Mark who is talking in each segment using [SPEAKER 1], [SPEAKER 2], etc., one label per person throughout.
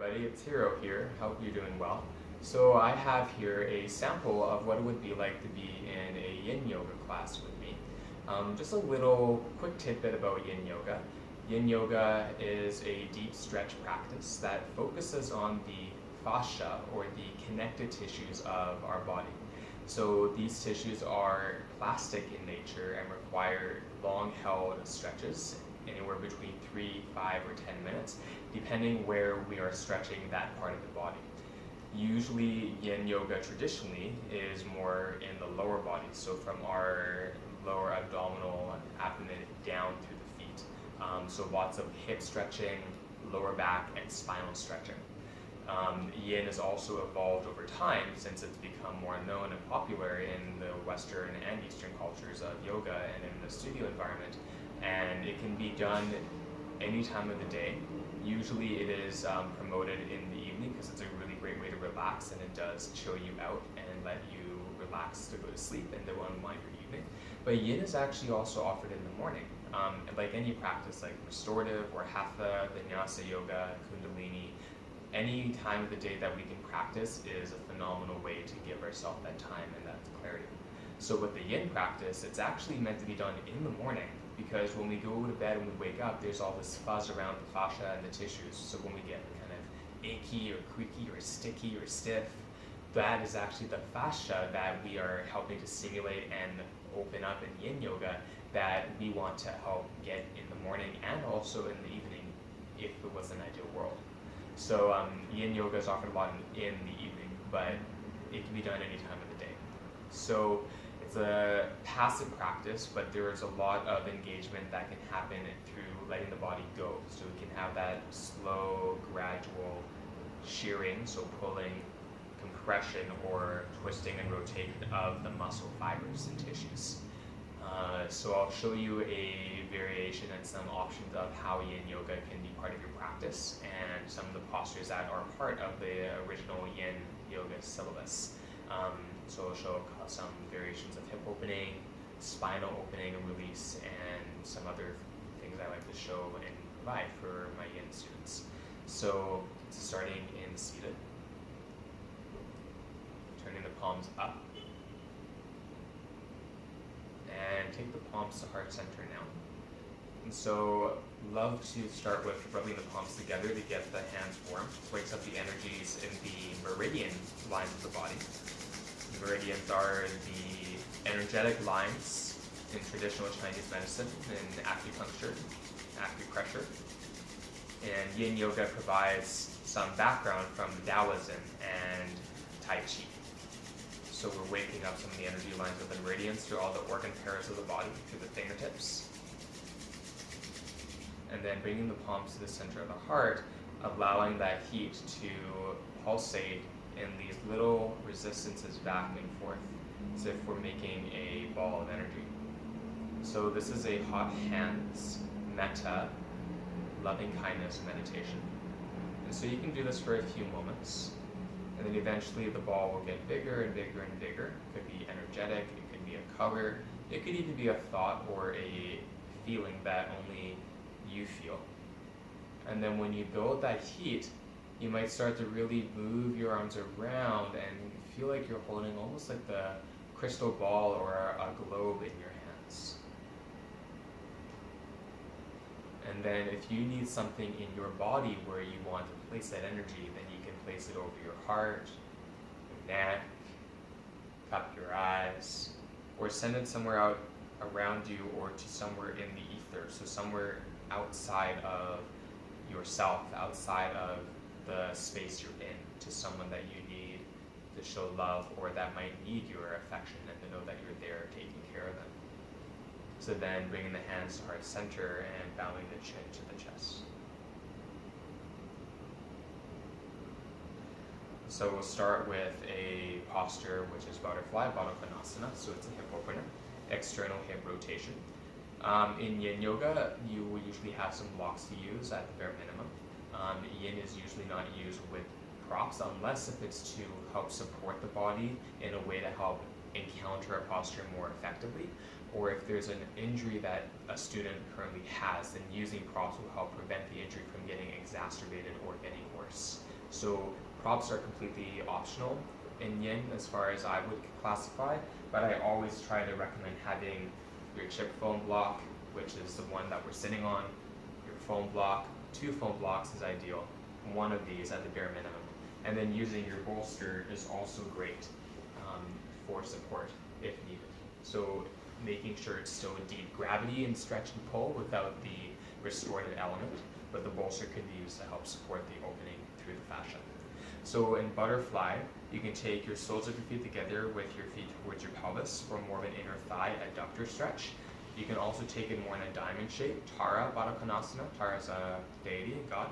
[SPEAKER 1] everybody, it's Hiiro here. Hope you're doing well. So I have here a sample of what it would be like to be in a Yin Yoga class with me. Just a little quick tidbit about Yin Yoga. Yin Yoga is a deep stretch practice that focuses on the fascia, or the connective tissues of our body. So these tissues are plastic in nature and require long held stretches, anywhere between 3, 5, or 10 minutes, depending where we are stretching that part of the body. Usually Yin Yoga traditionally is more in the lower body, so from our lower abdominal abdomen down through the feet. So lots of hip stretching, lower back, and spinal stretching. Yin has also evolved over time since it's become more known and popular in the Western and Eastern cultures of yoga and in the studio environment. And it can be done any time of the day. Usually it is promoted in the evening because it's a really great way to relax, and it does chill you out and let you relax to go to sleep and to unwind your evening. But Yin is actually also offered in the morning. Like any practice, like restorative or Hatha, Vinyasa Yoga, Kundalini, any time of the day that we can practice is a phenomenal way to give ourselves that time and that clarity. So with the Yin practice, it's actually meant to be done in the morning, because when we go to bed and we wake up, there's all this fuzz around the fascia and the tissues. So when we get kind of achy or creaky or sticky or stiff, that is actually the fascia that we are helping to stimulate and open up in Yin Yoga that we want to help get in the morning and also in the evening if it was an ideal world. So Yin Yoga is offered a lot in the evening, but it can be done any time of the day. So it's a passive practice, but there is a lot of engagement that can happen through letting the body go. So we can have that slow, gradual shearing, so pulling, compression, or twisting and rotation of the muscle fibers and tissues. So I'll show you a variation and some options of how Yin Yoga can be part of your practice, and some of the postures that are part of the original Yin Yoga syllabus. So I'll show some variations of hip opening, spinal opening and release, and some other things I like to show and provide for my Yin students. So starting in seated, turning the palms up, and take the palms to heart center now. And so love to start with rubbing the palms together to get the hands warm. Wakes up the energies in the meridian lines of the body. The meridians are the energetic lines in traditional Chinese medicine and acupuncture, acupressure. And Yin Yoga provides some background from Taoism and Tai Chi. So we're waking up some of the energy lines of the meridians through all the organ pairs of the body, through the fingertips. And then bringing the palms to the center of the heart, allowing that heat to pulsate in these little resistances back and forth, as if we're making a ball of energy. So this is a hot hands, metta, loving kindness meditation. And so you can do this for a few moments. And then eventually the ball will get bigger and bigger and bigger. It could be energetic, it could be a color, it could even be a thought or a feeling that only you feel. And then when you build that heat, you might start to really move your arms around and feel like you're holding almost like the crystal ball or a globe in your hands. And then if you need something in your body where you want to place that energy, then you can place it over your heart, your neck, cup your eyes, or send it somewhere out around you or to somewhere in the ether, so somewhere outside of yourself, outside of the space you're in, to someone that you need to show love or that might need your affection, and to know that you're there taking care of them. So then bringing the hands to heart center and bowing the chin to the chest. So we'll start with a posture which is butterfly, Baddha Konasana, so it's a hip opener, external hip rotation. In Yin Yoga, you will usually have some blocks to use at the bare minimum. Yin is usually not used with props unless if it's to help support the body in a way to help encounter a posture more effectively, or if there's an injury that a student currently has, then using props will help prevent the injury from getting exacerbated or getting worse. So props are completely optional in yin as far as I would classify, but I always try to recommend having your chip foam block, which is the one that we're sitting on, your foam block, 2 foam blocks is ideal, one of these at the bare minimum. And then using your bolster is also great for support if needed. So making sure it's still indeed gravity and stretch and pull without the restorative element, but the bolster can be used to help support the opening through the fascia. So in butterfly, you can take your soles of your feet together with your feet towards your pelvis for more of an inner thigh adductor stretch. You can also take it more in a diamond shape, Tara Baddha Konasana. Tara is a deity, god,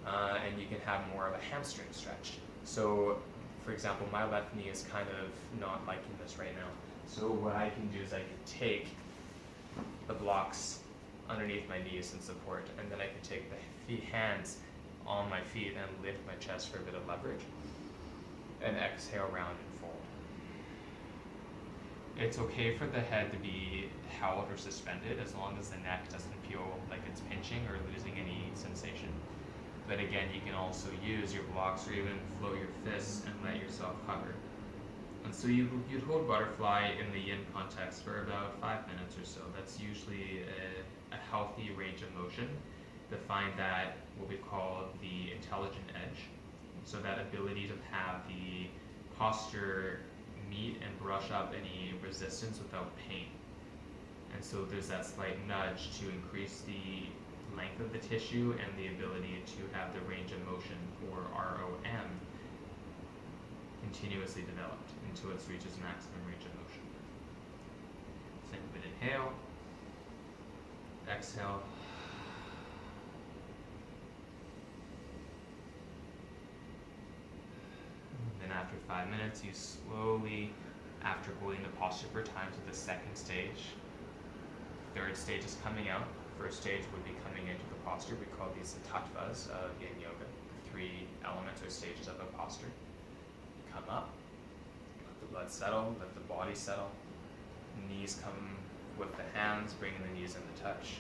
[SPEAKER 1] and you can have more of a hamstring stretch. So, for example, my left knee is kind of not liking this right now. So what I can do is I can take the blocks underneath my knees and support, and then I can take the hands on my feet and lift my chest for a bit of leverage, and exhale round and fold. It's okay for the head to be held or suspended as long as the neck doesn't feel like it's pinching or losing any sensation. But again, you can also use your blocks or even float your fists and let yourself hover. And so you'd hold butterfly in the yin context for about 5 minutes or so. That's usually a healthy range of motion to find that what we call the intelligent edge. So that ability to have the posture meet and brush up any resistance without pain. And so there's that slight nudge to increase the length of the tissue and the ability to have the range of motion, or ROM, continuously developed until it reaches maximum range of motion. Same with inhale, exhale. Then after 5 minutes, you slowly, after holding the posture for time, to the second stage. Third stage is coming out. First stage would be coming into the posture. We call these the tattvas of yin yoga, the 3 elements or stages of a posture. Come up, let the blood settle, let the body settle. Knees come with the hands, bringing the knees into touch.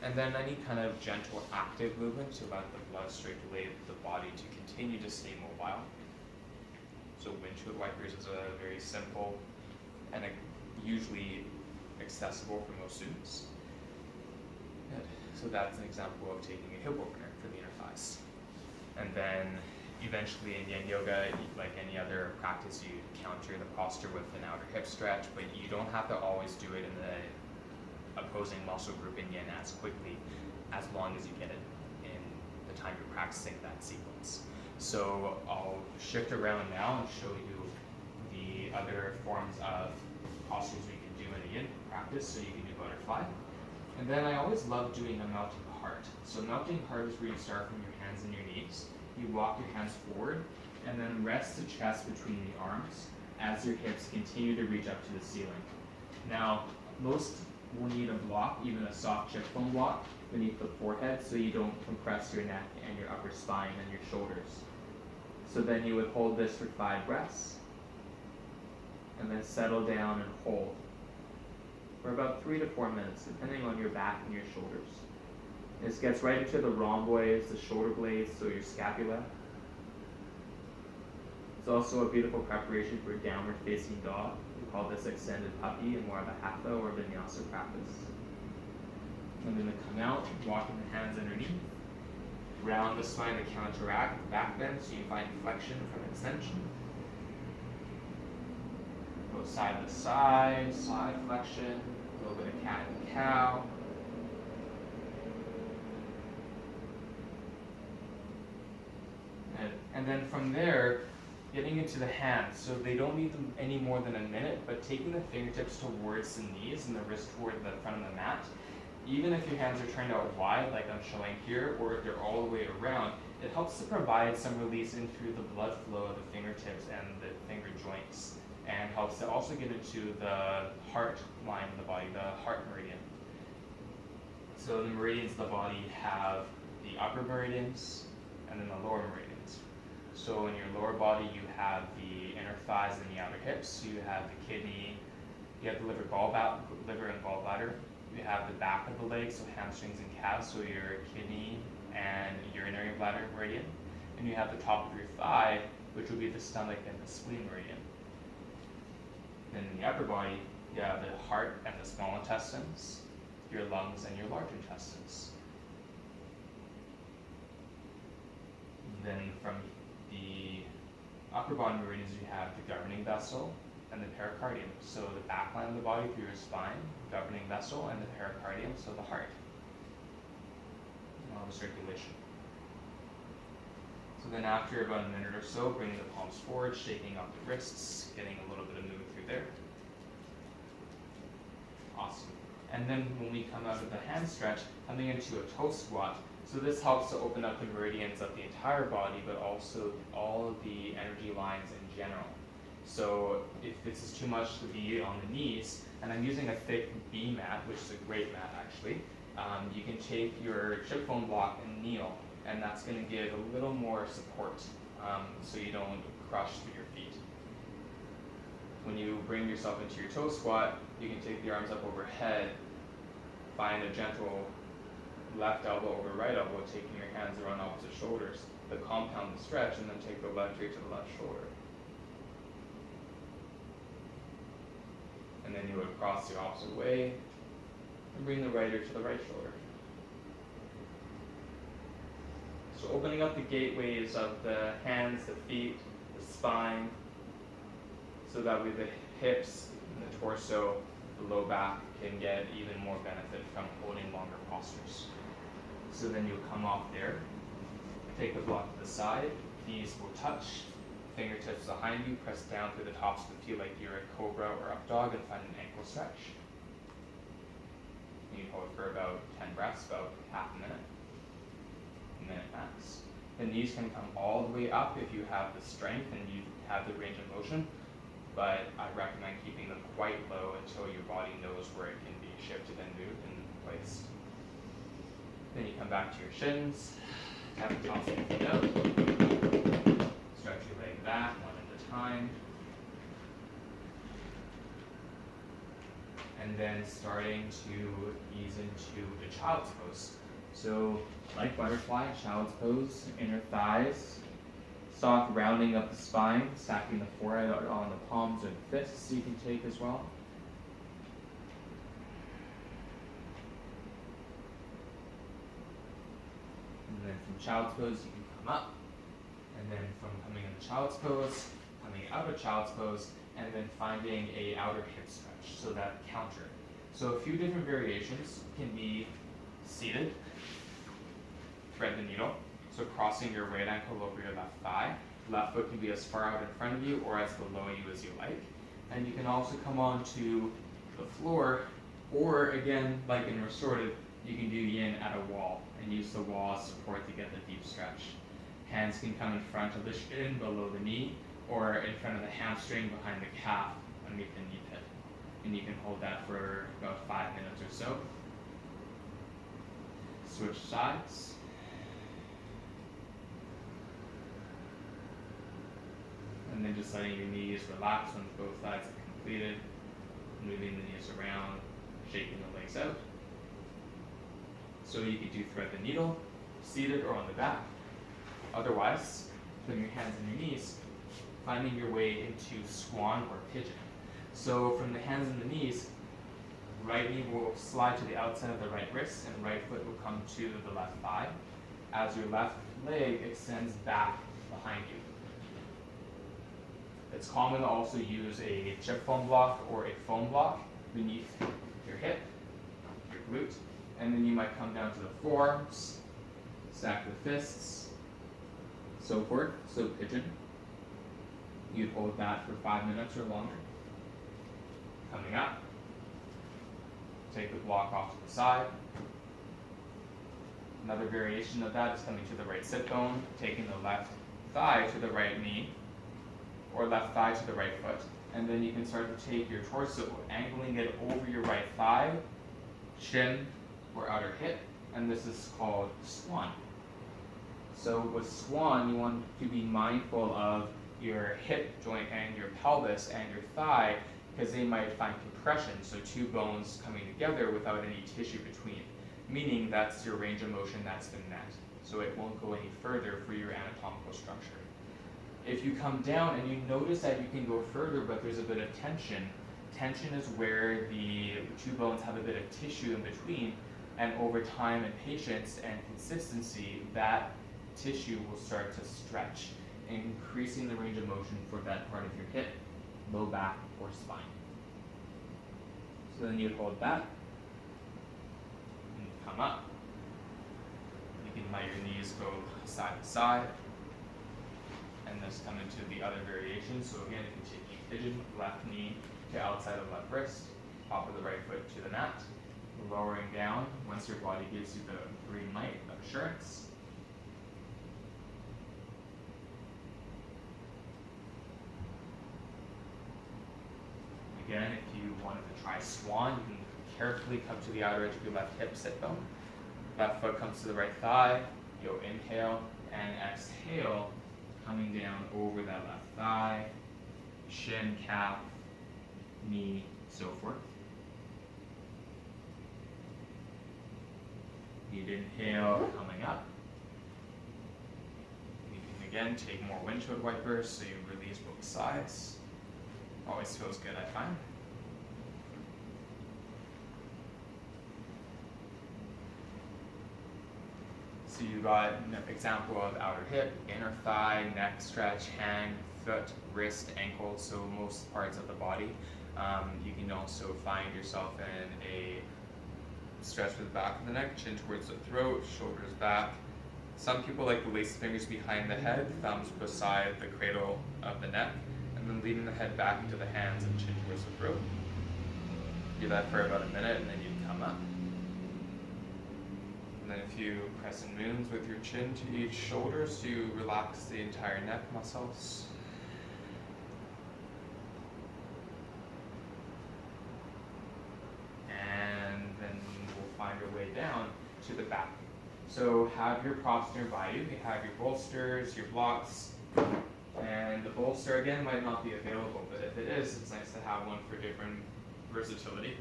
[SPEAKER 1] And then any kind of gentle active movement to let the blood circulate the body to continue to stay mobile. So windshield wipers is a very simple and usually accessible for most students. Good. So that's an example of taking a hip opener for the inner thighs. And then eventually in yin yoga, like any other practice, you counter the posture with an outer hip stretch, but you don't have to always do it in the opposing muscle group in yin as quickly, as long as you get it in the time you're practicing that sequence. So I'll shift around now and show you the other forms of postures we can do in a yin practice. So you can do butterfly. And then I always love doing a mounting heart. So mounting heart is where you start from your hands and your knees. You walk your hands forward and then rest the chest between the arms as your hips continue to reach up to the ceiling. Now, most will need a block, even a soft chip foam block, beneath the forehead so you don't compress your neck and your upper spine and your shoulders. So then you would hold this for 5 breaths and then settle down and hold for about 3 to 4 minutes, depending on your back and your shoulders. This gets right into the rhomboids, the shoulder blades, so your scapula. It's also a beautiful preparation for downward facing dog. We call this extended puppy in more of a hatha or vinyasa practice. And then to come out, walking the hands underneath. Round the spine to counteract the back bend, so you find flexion from extension. Go side to side, side flexion, a little bit of cat and cow. And then from there, getting into the hands. So they don't need them any more than a minute, but taking the fingertips towards the knees and the wrist toward the front of the mat. Even if your hands are turned out wide, like I'm showing here, or if they're all the way around, it helps to provide some release in through the blood flow of the fingertips and the finger joints, and helps to also get into the heart line of the body, the heart meridian. So the meridians of the body have the upper meridians and then the lower meridians. So in your lower body, you have the inner thighs and the outer hips. So you have the kidney, you have the liver and gallbladder. You have the back of the legs, so hamstrings and calves, so your kidney and urinary bladder meridian. and you have the top of your thigh, which would be the stomach and the spleen meridian. Then in the upper body, you have the heart and the small intestines, your lungs and your large intestines. Then from the upper body meridians, you have the governing vessel and the pericardium. So the back line of the body through your spine, governing vessel, and the pericardium, so the heart. And all the circulation. So then after about a minute or so, bring the palms forward, shaking up the wrists, getting a little bit of movement through there. Awesome. And then when we come out of the hand stretch, coming into a toe squat. So this helps to open up the meridians of the entire body, but also all of the energy lines in general. So if this is too much to be on the knees, and I'm using a thick B mat, which is a great mat actually, you can take your chip foam block and kneel, and that's going to give a little more support so you don't crush through your feet. When you bring yourself into your toe squat, you can take the arms up overhead, find a gentle left elbow over right elbow, taking your hands around opposite shoulders, the compound the stretch, and then take the left ear to the left shoulder. And then you would cross the opposite way and bring the right ear to the right shoulder. So opening up the gateways of the hands, the feet, the spine, so that way the hips and the torso, the low back can get even more benefit from holding longer postures. So then you'll come off there, take the block to the side, knees will touch, fingertips behind you, press down through the tops to feel like you're a cobra or up dog, and find an ankle stretch. You hold for about 10 breaths, about half a minute max. The knees can come all the way up if you have the strength and you have the range of motion, but I recommend keeping them quite low until your body knows where it can be shifted and moved and placed. Then you come back to your shins, tap the tops of your feet out, stretch your leg back one at a time, and then starting to ease into the child's pose. So, like butterfly, child's pose, inner thighs, soft rounding up the spine, stacking the forehead on the palms or the fists you can take as well. And then from child's pose, you can come up. And then from coming into child's pose, coming out of child's pose, and then finding a outer hip stretch, so that counter. So a few different variations can be seated, thread the needle, so crossing your right ankle over your left thigh. Left foot can be as far out in front of you or as below you as you like. And you can also come onto the floor, or again, like in restorative, you can do yin at a wall and use the wall as support to get the deep stretch. Hands can come in front of the shin, below the knee, or in front of the hamstring, behind the calf, underneath the knee pit. And you can hold that for about 5 minutes or so. Switch sides. And then just letting your knees relax once both sides are completed, moving the knees around, shaking the legs out. So you can do thread the needle, seated or on the back. Otherwise, putting your hands on your knees, finding your way into swan or pigeon. So from the hands and the knees, right knee will slide to the outside of the right wrist and right foot will come to the left thigh as your left leg extends back behind you. It's common to also use a chip foam block or a foam block beneath your hip, your glute, and then you might come down to the forearms, stack the fists, so forth, so pigeon. You'd hold that for 5 minutes or longer. Coming up, take the block off to the side. Another variation of that is coming to the right sit bone, taking the left thigh to the right knee, or left thigh to the right foot. And then you can start to take your torso, angling it over your right thigh, shin, or outer hip, and this is called swan. So with swan, you want to be mindful of your hip joint and your pelvis and your thigh, because they might find compression, so two bones coming together without any tissue between, meaning that's your range of motion that's been met. so it won't go any further for your anatomical structure. If you come down and you notice that you can go further, but there's a bit of tension, tension is where the two bones have a bit of tissue in between, and over time and patience and consistency, that tissue will start to stretch, increasing the range of motion for that part of your hip, low back, or spine. So then you hold that, and come up. You can let your knees go side to side, and this come into the other variation. So again, if you take pigeon, left knee to outside of left wrist, top of the right foot to the mat, lowering down once your body gives you the green light of assurance. Again, if you wanted to try swan, you can carefully come to the outer edge of your left hip sit bone. Left foot comes to the right thigh. You'll inhale and exhale, coming down over that left thigh, shin, calf, knee, so forth. You'd inhale, coming up. You can again take more windshield wipers so you release both sides. Always feels good, I find. So you got an example of outer hip, inner thigh, neck stretch, hand, foot, wrist, ankle, so most parts of the body. You can also find yourself in a stretch with the back of the neck, chin towards the throat, shoulders back. Some people like to place the fingers behind the head, thumbs beside the cradle of the neck, and then leading the head back into the hands and chin towards the throat. Do that for about a minute, and then you come up. And then a few crescent moons with your chin to each shoulder so you relax the entire neck muscles. And then we'll find our way down to the back. So have your props nearby you. You have your bolsters, your blocks, and the bolster again might not be available, but if it is, it's nice to have one for different versatility.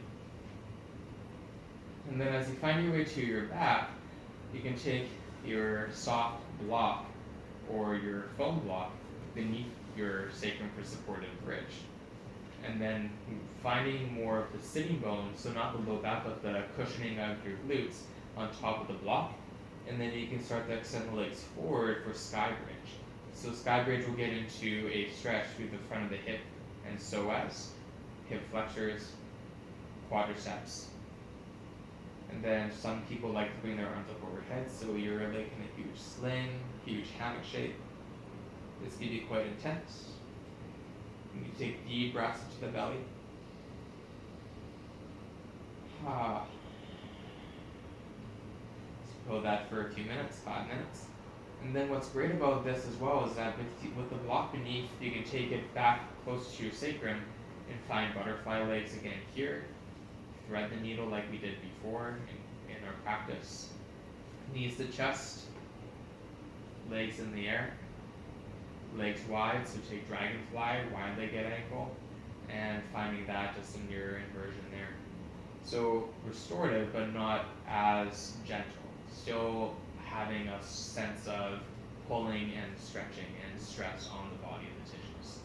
[SPEAKER 1] And then as you find your way to your back, you can take your soft block or your foam block beneath your sacrum for supported bridge. And then finding more of the sitting bone, so not the low back, but the cushioning of your glutes on top of the block. And then you can start to extend the legs forward for sky bridge. So sky bridge will get into a stretch through the front of the hip and psoas, hip flexors, quadriceps. And then some people like to bring their arms up overhead, so you're like in a huge sling, huge hammock shape. This can be quite intense. You can take deep breaths into the belly. Let's hold that for a few minutes, 5 minutes. And then what's great about this as well is that with the block beneath, you can take it back close to your sacrum and find butterfly legs again here. Thread the needle like we did before in our practice. Knees to chest, legs in the air, legs wide, so take dragonfly, wide leg at ankle, and finding that just in your inversion there. So restorative, but not as gentle. Still having a sense of pulling and stretching and stress on the body and the tissues.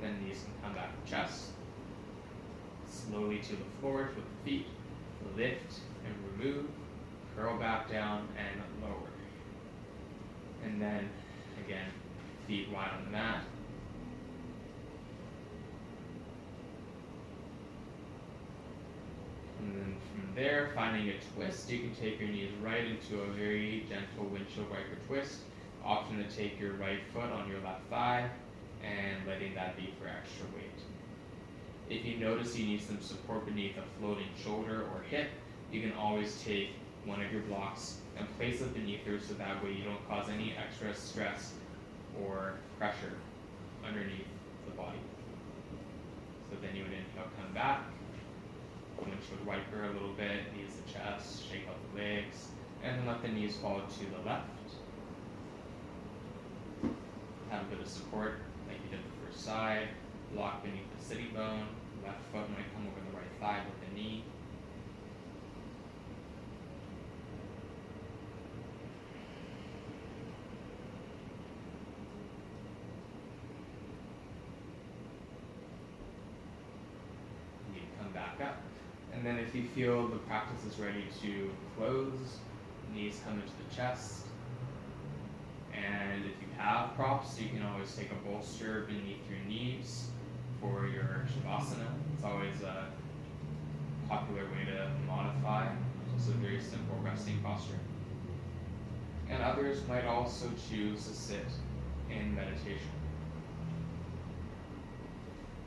[SPEAKER 1] Then knees can come back to chest. Slowly to the floor with the feet, lift and remove, curl back down and lower. And then, again, feet wide on the mat. And then from there, finding a twist, you can take your knees right into a very gentle windshield wiper twist. Option to take your right foot on your left thigh and letting that be for extra weight. If you notice you need some support beneath a floating shoulder or hip, you can always take one of your blocks and place it beneath her so that way you don't cause any extra stress or pressure underneath the body. So then you would inhale, come back, windshield wiper a little bit, knees to chest, shake out the legs, and then let the knees fall to the left. Have a bit of support like you did the first side, block beneath the sitting bone, left foot might come over the right thigh with the knee.
[SPEAKER 2] And then if you feel the practice is ready to close, knees come into the chest. And if you have props, you can always take a bolster beneath your knees for your Shavasana. It's always a popular way to modify. It's a very simple resting posture. And others might also choose to sit in meditation.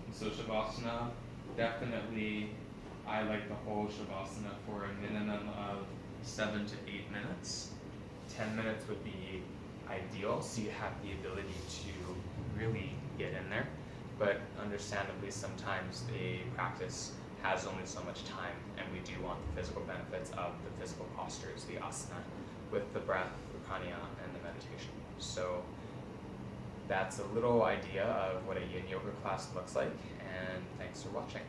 [SPEAKER 2] And so Shavasana, definitely I like the whole Shavasana for a minimum of 7 to 8 minutes.
[SPEAKER 1] 10 minutes would be ideal, so you have the ability to really get in there. But understandably, sometimes a practice has only so much time, and we do want the physical benefits of the physical postures, the asana, with the breath, the pranayama, and the meditation. So that's a little idea of what a yin yoga class looks like, and thanks for watching.